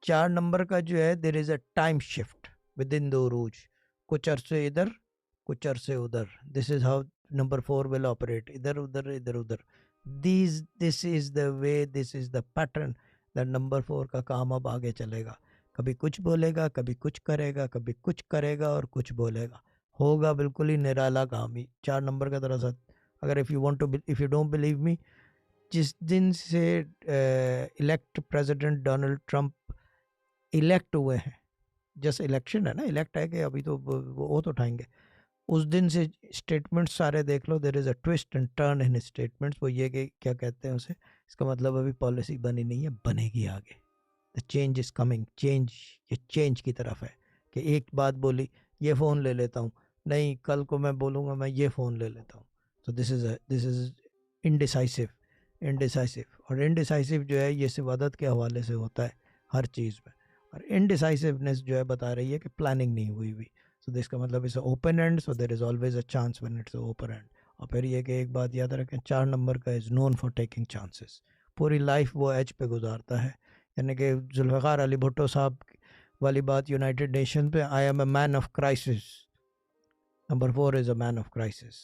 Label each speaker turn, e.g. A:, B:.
A: 4 number का जो है, there is a time shift within the द उरूज, कुछ अरसे इधर कुछ अरसे उधर। This is how number 4 will operate, इधर उधर इधर उधर। This is the way, this is the pattern that number 4 का काम अब आगे चलेगा। कभी कुछ बोलेगा, कभी कुछ करेगा, कभी कुछ करेगा और कुछ बोलेगा। होगा बिल्कुल ही निराला काम ही 4 नंबर का। तरह सा अगर if you don't believe me, जिस दिन से elect president Donald Trump elect हुए हैं, जस्ट इलेक्शन है ना, इलेक्ट है कि अभी तो वो तो उठाएंगे, उस दिन से स्टेटमेंट्स सारे देख लो। There is a twist and turn in statements. वो ये कि क्या कहते हैं उसे, इसका मतलब अभी पॉलिसी बनी नहीं है, बनेगी आगे। The change is coming, change, ये चेंज की तरफ है कि एक बात बोली, ये फ़ोन ले लेता हूँ, नहीं कल को मैं बोलूँगा मैं ये फ़ोन ले लेता हूँ। तो दिस इज़ इनडिसाइसिव, इनडिसाइसिव। और इनडिसाइसिव जो है ये सिवादत के हवाले से होता है हर चीज़ में। और इनडिसाइसिवनेस जो है बता रही है कि प्लानिंग नहीं हुई हुई। सो इसका मतलब इस open and, so there is always a chance when it's open and. और फिर ये कि एक बात याद रखें, 4 नंबर का is known for taking chances. पूरी लाइफ वो एज पे गुजारता है, यानी कि जुल्फ़िकार अली भुट्टो साहब वाली बात यूनाइटेड नेशन पे, I am a man of crisis. Number 4 is a man of crisis.